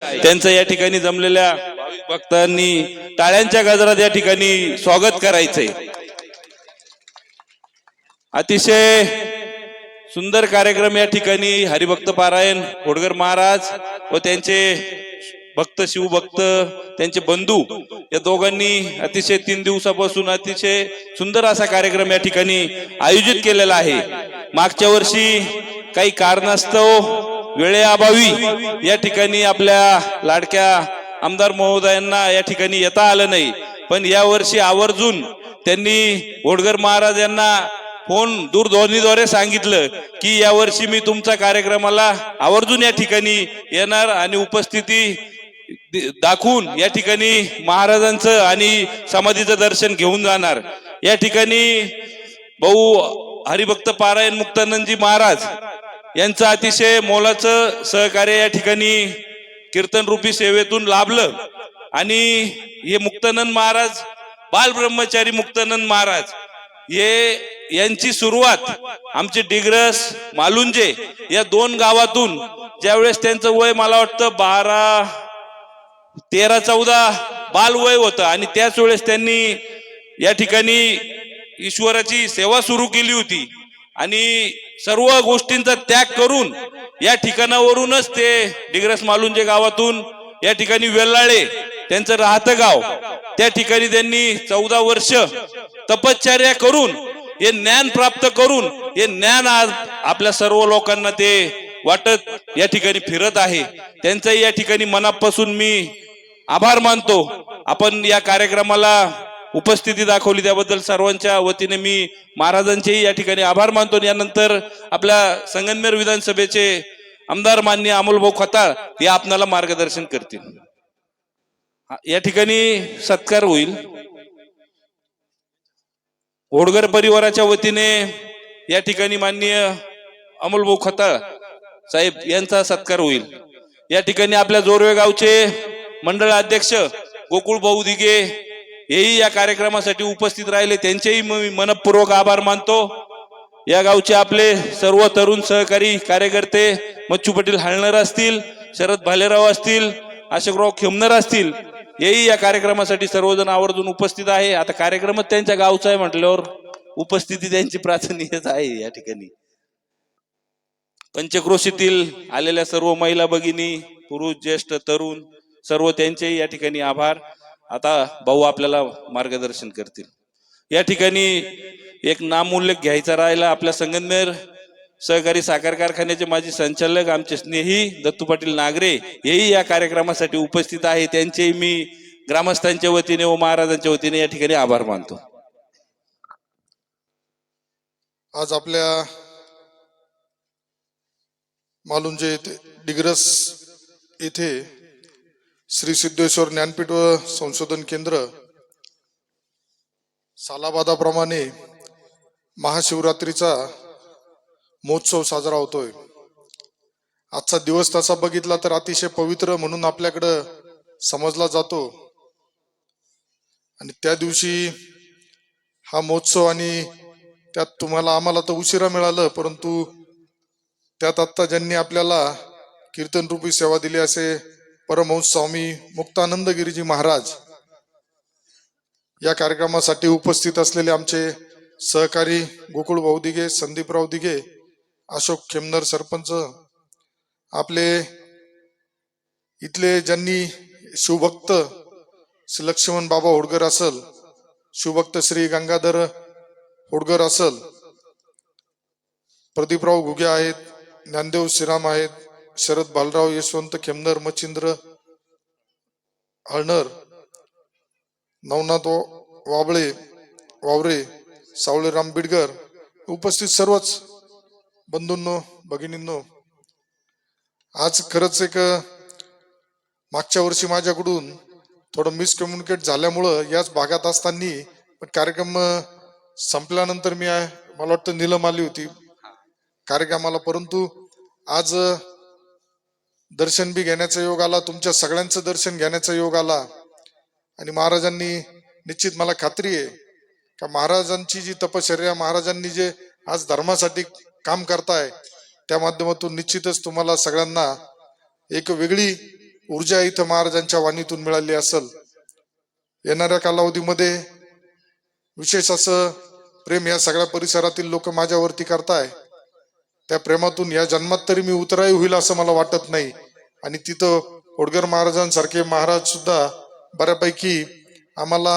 त्यांचं या ठिकाणी जमलेल्या भाविक भक्तांनी टाळ्यांच्या गजरात या ठिकाणी स्वागत करायचंय। अतिशय सुंदर कार्यक्रम या ठिकाणी हरिभक्त पारायण होडगर महाराज व त्यांचे भक्त शिवभक्त त्यांचे बंधू या दोघांनी अतिशय 3 दिवसापासून अतिशय सुंदर असा कार्यक्रम या ठिकाणी आयोजित केलेला आहे। मागच्या वर्षी काही कारणास्तव वेळेअभावी या ठिकाणी आपल्या लाडक्या आमदार महोदयांना या ठिकाणी येता आलं नाही, पण या वर्षी आवर्जून त्यांनी होडगर महाराज यांना फोन दूरध्वनीद्वारे सांगितलं की यावर्षी मी तुमच्या कार्यक्रमाला आवर्जून या ठिकाणी येणार आणि उपस्थिती दाखवून या ठिकाणी महाराजांचं आणि समाधीचं दर्शन घेऊन जाणार। या ठिकाणी भाऊ हरिभक्त पारायण मुक्तानंदजी महाराज यांचं अतिशय मोलाचं सहकार्य या ठिकाणी कीर्तन रूपी सेवेतून लाभलं आणि हे मुक्तानंद महाराज बाल ब्रह्मचारी मुक्तानंद महाराज यांची सुरुवात आमचे डिग्रस मालुंजे या 2 गावातून ज्यावेळेस त्यांचं वय मला वाटतं 13-14 बाल वय होतं आणि त्याच वेळेस त्यांनी या ठिकाणी ईश्वराची सेवा सुरू केली होती आणि सर्व गोष्टींचा त्याग करून या ठिकाणावरूनच ते डिग्रस मालुंजे गावातून या ठिकाणी वेल्लाळे त्यांचं राहतं गाव, त्या ठिकाणी त्यांनी 14 वर्ष तपश्चर्या करून हे ज्ञान प्राप्त करून हे ज्ञान आज आपल्या सर्व लोकांना ते वाटत या ठिकाणी फिरत आहे। त्यांचाही या ठिकाणी मनापासून मी आभार मानतो। आपण या कार्यक्रमाला उपस्थिती दाखवली त्याबद्दल सर्वांच्या वतीने मी महाराजांचेही या ठिकाणी आभार मानतो। यानंतर आपल्या संगमनेर विधानसभेचे आमदार माननीय अमोलभाऊ खताळ हे आपल्याला मार्गदर्शन करतील। या ठिकाणी सत्कार होईल। होडगर परिवाराच्या वतीने या ठिकाणी माननीय अमोलभाऊ खताळ साहेब यांचा सत्कार होईल। या ठिकाणी आपल्या जोरवे गावचे मंडळ अध्यक्ष गोकुळ भाऊ दिघे हेही या कार्यक्रमासाठी उपस्थित राहिले, त्यांचेही मी मनपूर्वक आभार मानतो। या गावचे आपले सर्व तरुण सहकारी कार्यकर्ते मच्छू पाटील हळणर असतील, शरद भालेराव असतील, अशोकराव खेमनर असतील, हेही या कार्यक्रमासाठी सर्वजण आवर्जून उपस्थित आहे। आता कार्यक्रमच त्यांच्या गावचा आहे म्हटल्यावर उपस्थिती त्यांची प्राधान्यच आहे। या ठिकाणी पंचक्रोशीतील आलेल्या सर्व महिला भगिनी, पुरुष, ज्येष्ठ, तरुण सर्व त्यांचेही या ठिकाणी आभार। आता भाऊ आपल्याला मार्गदर्शन करतील। या ठिकाणी एक नामोल्लेख घ्यायचा राहिला, आपल्या संगमनेर सहकारी साखर कारखान्याचे माजी संचालक आमचे स्नेही दत्तू पाटील नागरे हेही या कार्यक्रमासाठी उपस्थित आहे, त्यांचेही मी ग्रामस्थांच्या वतीने व महाराजांच्या वतीने या ठिकाणी आभार मानतो। आज आपल्या मालुंजे डिग्रस येथे श्री सिद्धेश्वर ज्ञानपीठ व संशोधन केंद्र सालाबादाप्रमाणे महाशिवरात्रीचा महोत्सव साजरा होतोय। आजचा दिवस तसा बघितला तर अतिशय पवित्र म्हणून आपल्याकडं समजला जातो आणि त्या दिवशी हा महोत्सव आणि त्यात आम्हाला तर उशिरा मिळालं, परंतु त्यात आत्ता ज्यांनी आपल्याला कीर्तन रूपी सेवा दिली असे परमहंस स्वामी मुक्तानंद गिरीजी महाराज या कार्यक्रमासाठी उपस्थित असलेले आमचे सहकारी गोकुळ भाऊ दिघे, संदीपराव दिघे, अशोक खेमनर सरपंच, आपले इथले ज्यांनी शिवभक्त श्री लक्ष्मण बाबा होडगर असल, शिवभक्त श्री गंगाधर होडगर असल, प्रदीपराव घुगे आहेत, ज्ञानदेव श्रीराम आहेत, शरद बालराव यशवंत खेमनर, मच्छिंद्र हळणर, नवनाथ वावरे, सावळेराम बिडगर, उपस्थित सर्वच बंधूंनो, भगिनींनो, आज खरंच एक मागच्या वर्षी माझ्याकडून थोडं मिसकम्युनिकेट झाल्यामुळं याच भागात असताना पण कार्यक्रम संपल्यानंतर मला वाटतं नीलम आली होती कार्यक्रमाला, परंतु आज दर्शन बी घेण्याचा योग आला, तुमच्या सगळ्यांचं दर्शन घेण्याचा योग आला आणि महाराजांनी निश्चित मला खात्री आहे का महाराजांची जी तपश्चर्या, महाराजांनी जे आज धर्मासाठी काम करताय त्या माध्यमातून निश्चितच तुम्हाला सगळ्यांना एक वेगळी ऊर्जा इथं महाराजांच्या वाणीतून मिळाली असेल. येणाऱ्या कालावधीमध्ये विशेष असं प्रेम या सगळ्या परिसरातील लोक माझ्यावरती करताय. त्या प्रेमातून या जन्मात तरी मी उतराई होईल असं मला वाटत नाही. आणि तिथं होडगर महाराजांसारखे महाराज सुद्धा बऱ्यापैकी आम्हाला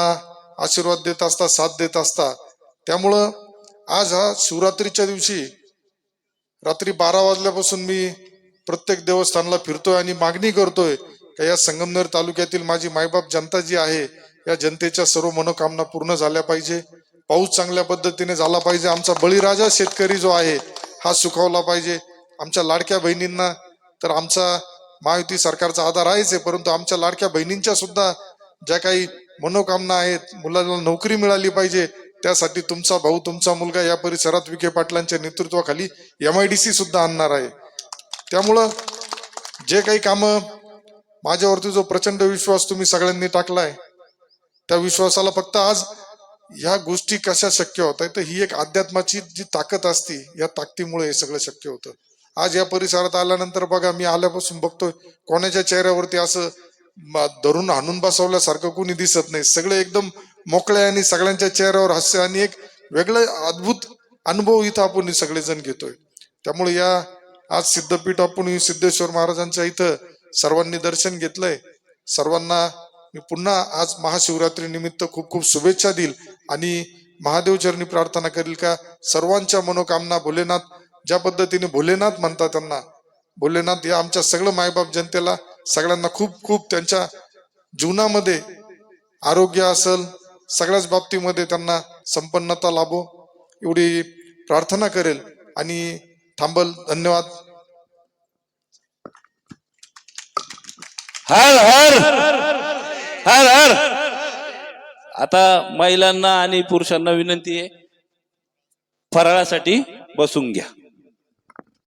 आशीर्वाद देत असतात, साथ देत असतात. त्यामुळं आज हा शिवरात्रीच्या दिवशी रात्री 12 वाजल्यापासून मी प्रत्येक देवस्थानाला फिरतोय आणि मागणी करतोय का या संगमनेर तालुक्यातील माझी मायबाप जनता जी आहे, या जनतेच्या सर्व मनोकामना पूर्ण झाल्या पाहिजे. पाऊस चांगल्या पद्धतीने झाला पाहिजे. आमचा बळीराजा शेतकरी जो आहे हा सुखावला पाहिजे. आमच्या लाडक्या बहिणींना तर आमचा महायुती सरकारचा आधार आहेच आहे, परंतु आमच्या लाडक्या बहिणींच्या सुद्धा ज्या काही मनोकामना आहेत, मुलाला नोकरी मिळाली पाहिजे, त्यासाठी तुमचा भाऊ, तुमचा मुलगा या परिसरात विखे पाटलांच्या नेतृत्वाखाली MIDC सुद्धा आणणार आहे. त्यामुळं जे काही कामं, माझ्यावरती जो प्रचंड विश्वास तुम्ही सगळ्यांनी टाकलाय, त्या विश्वासाला फक्त आज ह्या गोष्टी कशा शक्य होत आहेत, तर ही एक अध्यात्माची जी ताकद असते, या ताकदीमुळे हे सगळं शक्य होतं. आज या परिसरात आल्यानंतर बघा, मी आल्यापासून बघतोय कोणाच्या चेहऱ्यावरती असं धरून हाणून बसवल्यासारखं कोणी दिसत नाही. सगळे एकदम मोकळे आणि सगळ्यांच्या चेहऱ्यावर हास्य आणि एक वेगळं अद्भुत अनुभव इथं आपण सगळेजण घेतोय. त्यामुळे या आज सिद्धपीठ आपण सिद्धेश्वर महाराजांच्या इथं सर्वांनी दर्शन घेतलंय. सर्वांना मी पुन्हा आज महाशिवरात्री निमित्त खूप खूप शुभेच्छा देईल आणि महादेव चरणी प्रार्थना करील का सर्वांच्या मनोकामना भोलेनाथ, ज्या पद्धतीने भोलेनाथ म्हणतात त्यांना, भोलेनाथ या आमच्या सगळं मायबाप जनतेला सगळ्यांना खूप खूप त्यांच्या जीवनामध्ये आरोग्य असेल, सगळ्याच बाबतीमध्ये त्यांना संपन्नता लाभो एवढी प्रार्थना करेल आणि थांबल. धन्यवाद. हर हर हर हर. आता महिलांना आणि पुरुषांना विनंती आहे, फराळासाठी बसून घ्या.